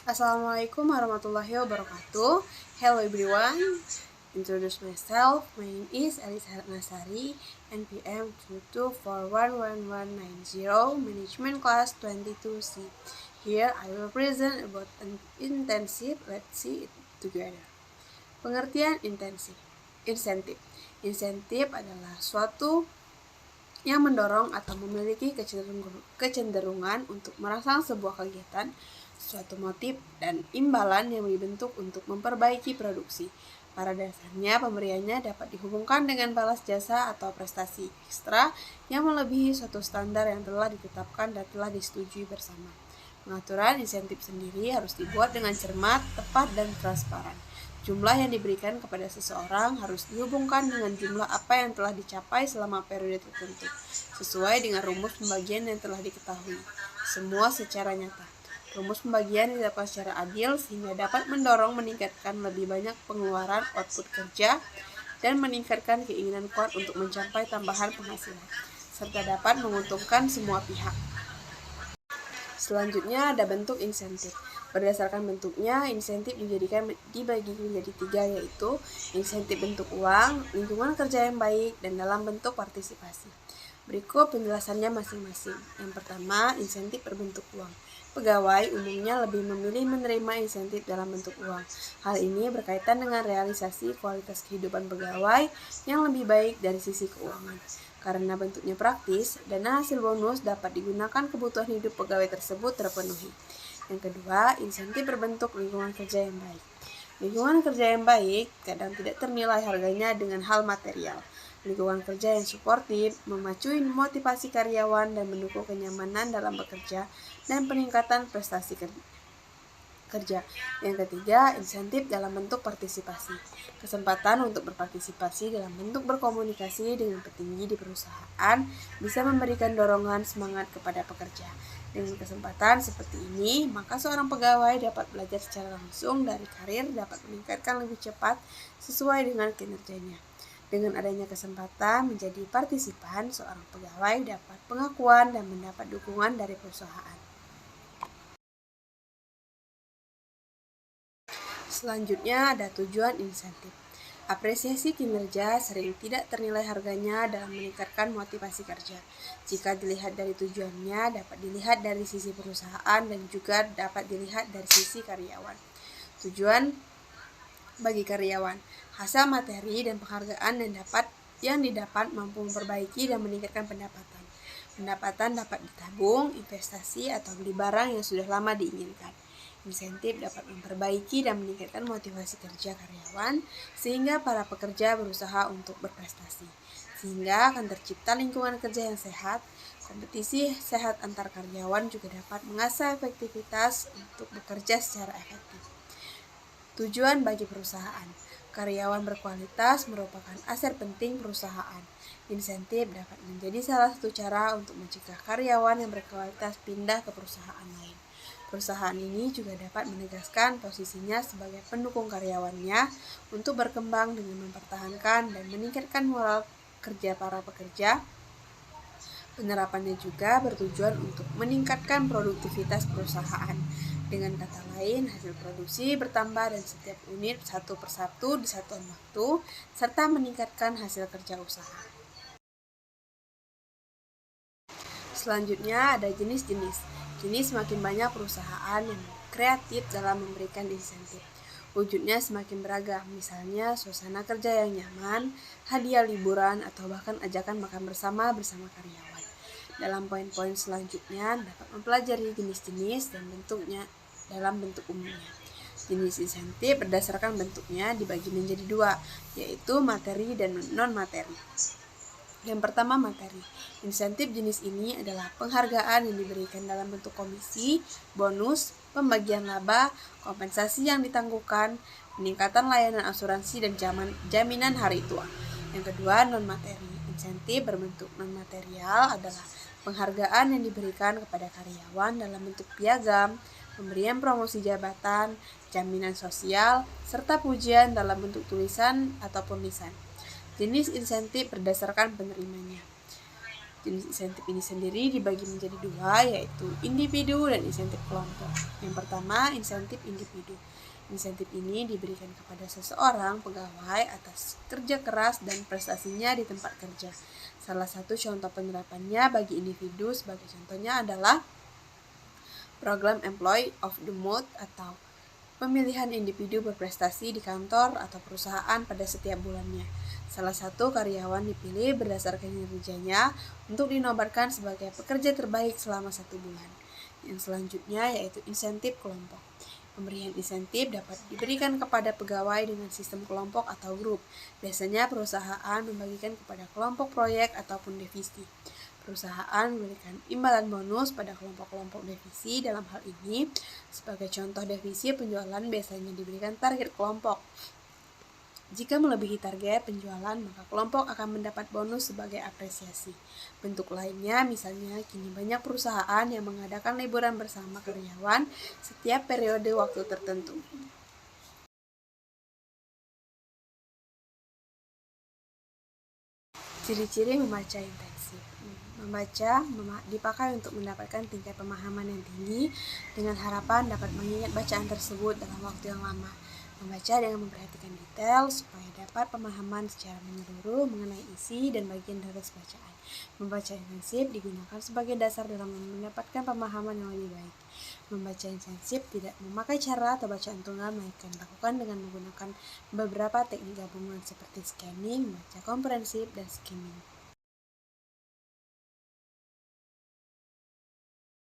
Assalamualaikum warahmatullahi wabarakatuh. Hello everyone. Introduce myself. My name is Elisa Nasari, NPM 22411190, Management Class 22C. Here I will present about an internship. Let's see it together. Pengertian intensif. Insentif. Insentif adalah suatu yang mendorong atau memiliki kecenderungan untuk merangsang sebuah kegiatan, suatu motif, dan imbalan yang dibentuk untuk memperbaiki produksi. Pada dasarnya, pemberiannya dapat dihubungkan dengan balas jasa atau prestasi ekstra yang melebihi suatu standar yang telah ditetapkan dan telah disetujui bersama. Pengaturan insentif sendiri harus dibuat dengan cermat, tepat, dan transparan. Jumlah yang diberikan kepada seseorang harus dihubungkan dengan jumlah apa yang telah dicapai selama periode tertentu, sesuai dengan rumus pembagian yang telah diketahui. Semua secara nyata. Rumus pembagian didapat secara adil sehingga dapat mendorong meningkatkan lebih banyak pengeluaran output kerja dan meningkatkan keinginan kuat untuk mencapai tambahan penghasilan, serta dapat menguntungkan semua pihak. Selanjutnya ada bentuk insentif. Berdasarkan bentuknya, insentif dibagi menjadi 3, yaitu insentif bentuk uang, lingkungan kerja yang baik, dan dalam bentuk partisipasi. Berikut penjelasannya masing-masing. Yang pertama, insentif berbentuk uang. Pegawai umumnya lebih memilih menerima insentif dalam bentuk uang. Hal ini berkaitan dengan realisasi kualitas kehidupan pegawai yang lebih baik dari sisi keuangan. Karena bentuknya praktis, dana hasil bonus dapat digunakan kebutuhan hidup pegawai tersebut terpenuhi. Yang kedua, insentif berbentuk lingkungan kerja yang baik. Lingkungan kerja yang baik kadang tidak ternilai harganya dengan hal material. Lingkungan kerja yang suportif, memacu motivasi karyawan dan mendukung kenyamanan dalam bekerja dan peningkatan prestasi kerja. Yang ketiga, insentif dalam bentuk partisipasi. Kesempatan untuk berpartisipasi dalam bentuk berkomunikasi dengan petinggi di perusahaan bisa memberikan dorongan semangat kepada pekerja. Dengan kesempatan seperti ini, maka seorang pegawai dapat belajar secara langsung dari karir dapat meningkatkan lebih cepat sesuai dengan kinerjanya. Dengan adanya kesempatan menjadi partisipan, seorang pegawai dapat pengakuan dan mendapat dukungan dari perusahaan. Selanjutnya ada tujuan insentif. Apresiasi kinerja sering tidak ternilai harganya dalam meningkatkan motivasi kerja. Jika dilihat dari tujuannya, dapat dilihat dari sisi perusahaan dan juga dapat dilihat dari sisi karyawan. Tujuan bagi karyawan, hasil materi dan penghargaan yang didapat mampu memperbaiki dan meningkatkan pendapatan. Pendapatan dapat ditabung, investasi, atau beli barang yang sudah lama diinginkan. Insentif dapat memperbaiki dan meningkatkan motivasi kerja karyawan sehingga para pekerja berusaha untuk berprestasi. Sehingga akan tercipta lingkungan kerja yang sehat. Kompetisi sehat antar karyawan juga dapat mengasah efektivitas untuk bekerja secara efektif. Tujuan bagi perusahaan. Karyawan berkualitas merupakan aset penting perusahaan. Insentif dapat menjadi salah satu cara untuk mencegah karyawan yang berkualitas pindah ke perusahaan lain. Perusahaan ini juga dapat menegaskan posisinya sebagai pendukung karyawannya untuk berkembang dengan mempertahankan dan meningkatkan moral kerja para pekerja. Penerapannya juga bertujuan untuk meningkatkan produktivitas perusahaan. Dengan kata lain, hasil produksi bertambah dan setiap unit satu persatu di satuan waktu, serta meningkatkan hasil kerja usaha. Selanjutnya ada jenis-jenis. Semakin banyak perusahaan yang kreatif dalam memberikan insentif. Wujudnya semakin beragam, misalnya suasana kerja yang nyaman, hadiah liburan, atau bahkan ajakan makan bersama karyawan. Dalam poin-poin selanjutnya dapat mempelajari jenis-jenis dan bentuknya dalam bentuk umumnya. Jenis insentif berdasarkan bentuknya dibagi menjadi 2, yaitu materi dan non-materi. Yang pertama, materi. Insentif jenis ini adalah penghargaan yang diberikan dalam bentuk komisi, bonus, pembagian laba, kompensasi yang ditangguhkan, peningkatan layanan asuransi, dan jaminan hari tua. Yang kedua, non-materi. Insentif berbentuk non-material adalah penghargaan yang diberikan kepada karyawan dalam bentuk piagam, pemberian promosi jabatan, jaminan sosial, serta pujian dalam bentuk tulisan ataupun lisan. Jenis insentif berdasarkan penerimanya. Jenis insentif ini sendiri dibagi menjadi dua, yaitu individu dan insentif kelompok. Yang pertama, insentif individu. Insentif ini diberikan kepada seseorang pegawai atas kerja keras dan prestasinya di tempat kerja. Salah satu contoh penerapannya bagi individu sebagai contohnya adalah program Employee of the Month atau pemilihan individu berprestasi di kantor atau perusahaan pada setiap bulannya. Salah satu karyawan dipilih berdasarkan kinerjanya untuk dinobatkan sebagai pekerja terbaik selama 1 bulan. Yang selanjutnya yaitu insentif kelompok. Pemberian insentif dapat diberikan kepada pegawai dengan sistem kelompok atau grup. Biasanya perusahaan membagikan kepada kelompok proyek ataupun divisi. Perusahaan memberikan imbalan bonus pada kelompok-kelompok divisi. Dalam hal ini, sebagai contoh divisi penjualan biasanya diberikan target kelompok. Jika melebihi target penjualan, maka kelompok akan mendapat bonus sebagai apresiasi. Bentuk lainnya, misalnya kini banyak perusahaan yang mengadakan liburan bersama karyawan setiap periode waktu tertentu. Ciri-ciri membaca intensif. Membaca dipakai untuk mendapatkan tingkat pemahaman yang tinggi dengan harapan dapat mengingat bacaan tersebut dalam waktu yang lama. Membaca dengan memperhatikan detail supaya dapat pemahaman secara menyeluruh mengenai isi dan bagian dari bacaan. Membaca intensif digunakan sebagai dasar dalam mendapatkan pemahaman yang lebih baik. Membaca intensif tidak memakai cara atau bacaan tunggal, melainkan dilakukan dengan menggunakan beberapa teknik gabungan seperti scanning, baca komprehensif, dan skimming.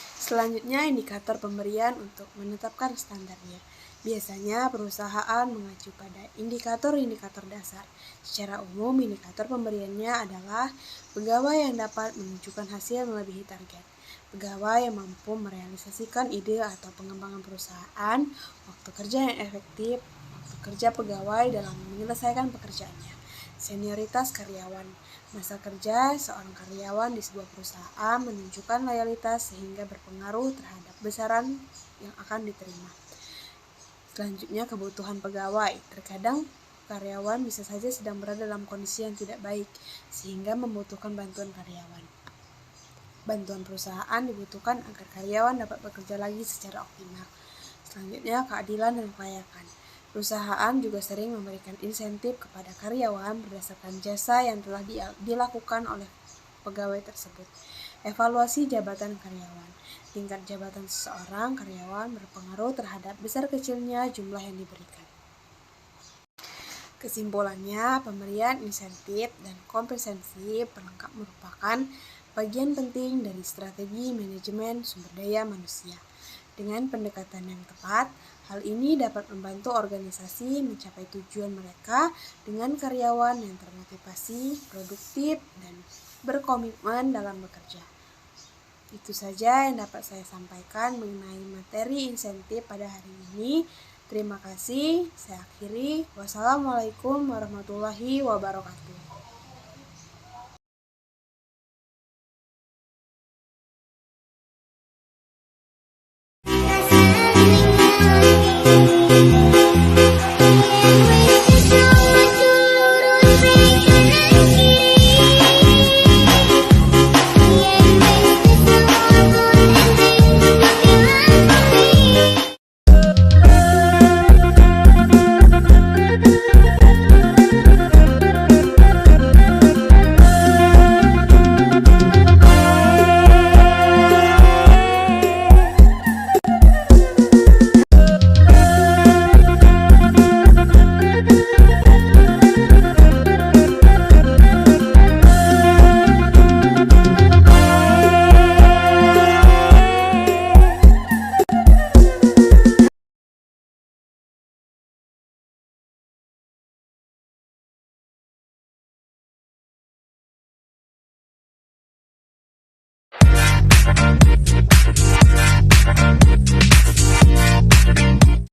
Selanjutnya, indikator pemberian untuk menetapkan standarnya. Biasanya perusahaan mengacu pada indikator-indikator dasar. Secara umum, indikator pemberiannya adalah pegawai yang dapat menunjukkan hasil melebihi target, pegawai yang mampu merealisasikan ide atau pengembangan perusahaan, waktu kerja yang efektif, waktu kerja pegawai dalam menyelesaikan pekerjaannya, senioritas karyawan. Masa kerja seorang karyawan di sebuah perusahaan menunjukkan loyalitas sehingga berpengaruh terhadap besaran yang akan diterima. Selanjutnya, kebutuhan pegawai. Terkadang karyawan bisa saja sedang berada dalam kondisi yang tidak baik sehingga membutuhkan bantuan karyawan. Bantuan perusahaan dibutuhkan agar karyawan dapat bekerja lagi secara optimal. Selanjutnya, keadilan dan kelayakan. Perusahaan juga sering memberikan insentif kepada karyawan berdasarkan jasa yang telah dilakukan oleh pegawai tersebut. Evaluasi jabatan karyawan. Tingkat jabatan seseorang karyawan berpengaruh terhadap besar kecilnya jumlah yang diberikan. Kesimpulannya, pemberian insentif dan kompensasi pelengkap merupakan bagian penting dari strategi manajemen sumber daya manusia. Dengan pendekatan yang tepat, hal ini dapat membantu organisasi mencapai tujuan mereka dengan karyawan yang termotivasi, produktif, dan berkomitmen dalam bekerja. Itu saja yang dapat saya sampaikan mengenai materi insentif pada hari ini. Terima kasih. Saya akhiri. Wassalamualaikum warahmatullahi wabarakatuh.